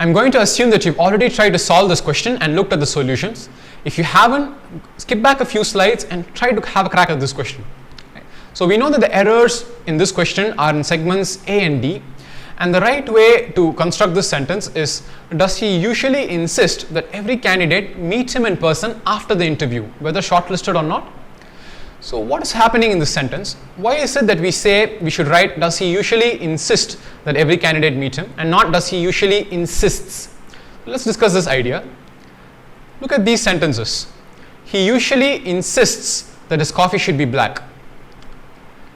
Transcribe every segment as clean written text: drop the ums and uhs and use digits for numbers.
I'm going to assume that you've already tried to solve this question and looked at the solutions. If you haven't, skip back a few slides and try to have a crack at this question. So we know that the errors in this question are in segments A and D, and the right way to construct this sentence is, does he usually insist that every candidate meet him in person after the interview, whether shortlisted or not? So what is happening in this sentence? Why is it that we say we should write, does he usually insist that every candidate meet him, and not does he usually insists? Let's discuss this idea. Look at these sentences. He usually insists that his coffee should be black.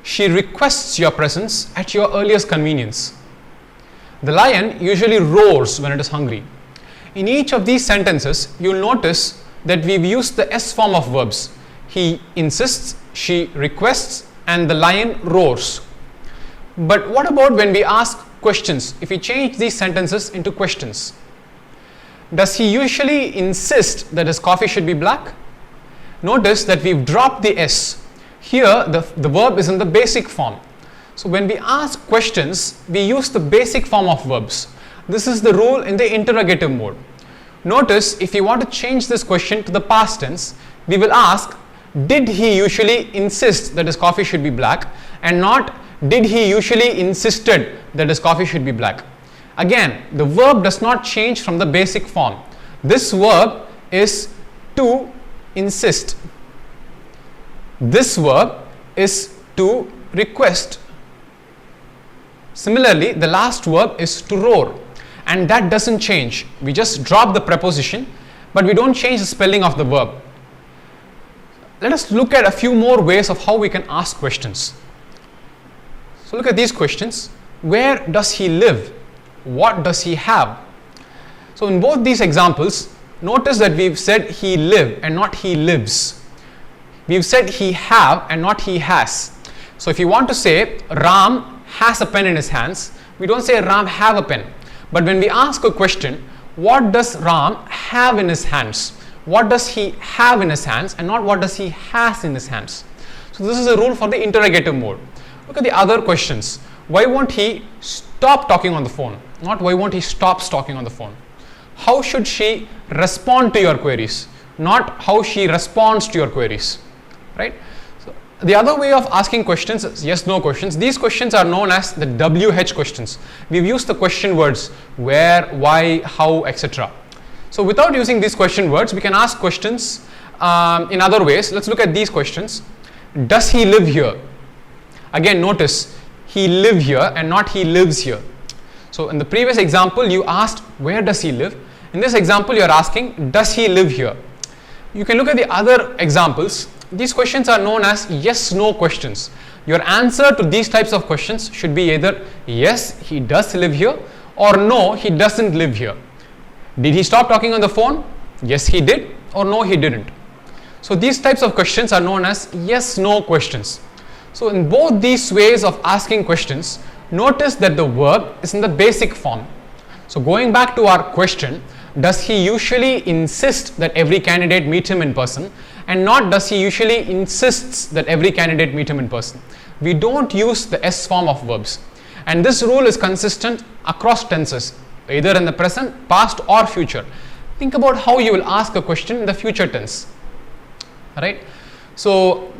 She requests your presence at your earliest convenience. The lion usually roars when it is hungry. In each of these sentences, you'll notice that we've used the S form of verbs. He insists, she requests, and the lion roars. But what about when we ask questions? If we change these sentences into questions, does he usually insist that his coffee should be black? Notice that we've dropped the S. Here, the verb is in the basic form. So when we ask questions, we use the basic form of verbs. This is the rule in the interrogative mode. Notice, if you want to change this question to the past tense, we will ask, did he usually insist that his coffee should be black, and not did he usually insisted that his coffee should be black. Again, the verb does not change from the basic form. This verb is to insist. This verb is to request. Similarly, the last verb is to roar, and that doesn't change. We just drop the preposition, but we don't change the spelling of the verb. Let us look at a few more ways of how we can ask questions. So look at these questions. Where does he live? What does he have? So in both these examples, notice that we've said he live and not he lives. We've said he have and not he has. So if you want to say Ram has a pen in his hands, we don't say Ram have a pen. But when we ask a question, what does Ram have in his hands? What does he have in his hands, and not what does he has in his hands? So this is a rule for the interrogative mode. Look at the other questions. Why won't he stop talking on the phone? Not why won't he stop talking on the phone. How should she respond to your queries? Not how she responds to your queries. Right? So the other way of asking questions is yes, no questions. These questions are known as the WH questions. We've used the question words where, why, how, etc. So without using these question words, we can ask questions in other ways. Let's look at these questions. Does he live here? Again, notice he live here and not he lives here. So in the previous example, you asked where does he live? In this example, you are asking does he live here? You can look at the other examples. These questions are known as yes, no questions. Your answer to these types of questions should be either yes, he does live here, or no, he doesn't live here. Did he stop talking on the phone? Yes, he did, or no, he didn't. So these types of questions are known as yes, no questions. So in both these ways of asking questions, notice that the verb is in the basic form. So going back to our question, does he usually insist that every candidate meet him in person, and not does he usually insists that every candidate meet him in person. We don't use the S form of verbs, and this rule is consistent across tenses, either in the present, past or future. Think about how you will ask a question in the future tense. Right? So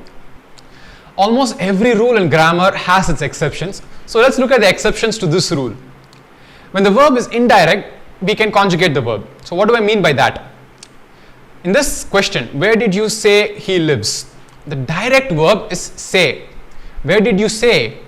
almost every rule in grammar has its exceptions. So let's look at the exceptions to this rule. When the verb is indirect, we can conjugate the verb. So what do I mean by that? In this question, where did you say he lives? The direct verb is say. Where did you say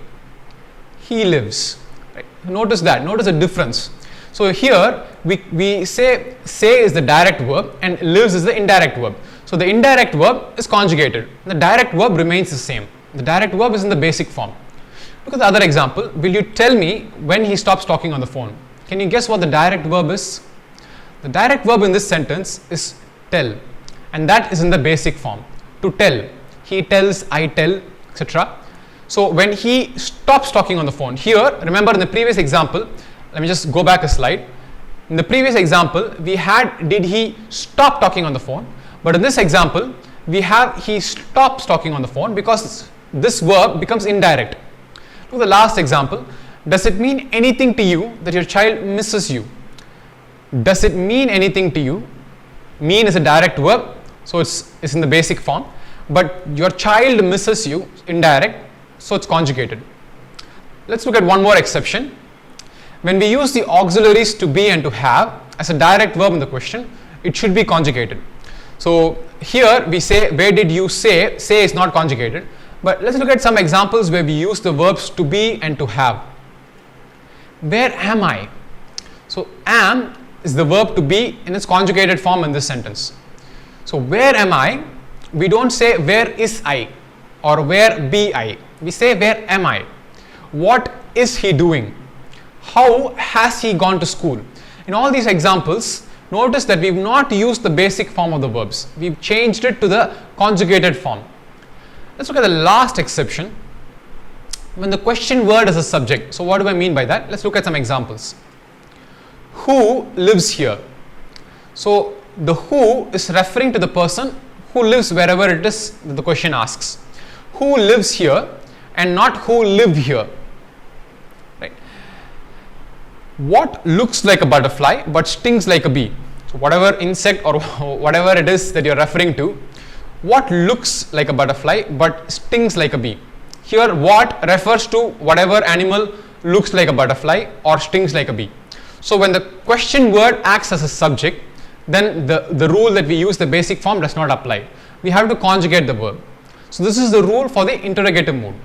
he lives? Right? Notice that. Notice the difference. So here we say is the direct verb and lives is the indirect verb. So the indirect verb is conjugated. The direct verb remains the same. The direct verb is in the basic form. Look at the other example. Will you tell me when he stops talking on the phone? Can you guess what the direct verb is? The direct verb in this sentence is tell, and that is in the basic form. To tell. He tells, I tell, etc. So when he stops talking on the phone, here, remember in the previous example, let me just go back a slide. In the previous example, we had did he stop talking on the phone, but in this example, we have he stops talking on the phone because this verb becomes indirect. Look at the last example. Does it mean anything to you that your child misses you? Does it mean anything to you? Mean is a direct verb, so it's in the basic form. But your child misses you, indirect, so it's conjugated. Let's look at one more exception. When we use the auxiliaries to be and to have as a direct verb in the question, it should be conjugated. So here we say, where did you say? Say is not conjugated. But let's look at some examples where we use the verbs to be and to have. Where am I? So am is the verb to be in its conjugated form in this sentence. So where am I? We don't say where is I or where be I. We say where am I? What is he doing? How has he gone to school? In all these examples, notice that we've not used the basic form of the verbs. We've changed it to the conjugated form. Let's look at the last exception. When the question word is a subject. So what do I mean by that? Let's look at some examples. Who lives here? So the who is referring to the person who lives wherever it is that the question asks. Who lives here and not who live here. Right? What looks like a butterfly but stings like a bee? So whatever insect or whatever it is that you're referring to, what looks like a butterfly but stings like a bee? Here what refers to whatever animal looks like a butterfly or stings like a bee. So when the question word acts as a subject, then the rule that we use, the basic form, does not apply. We have to conjugate the verb. So this is the rule for the interrogative mood.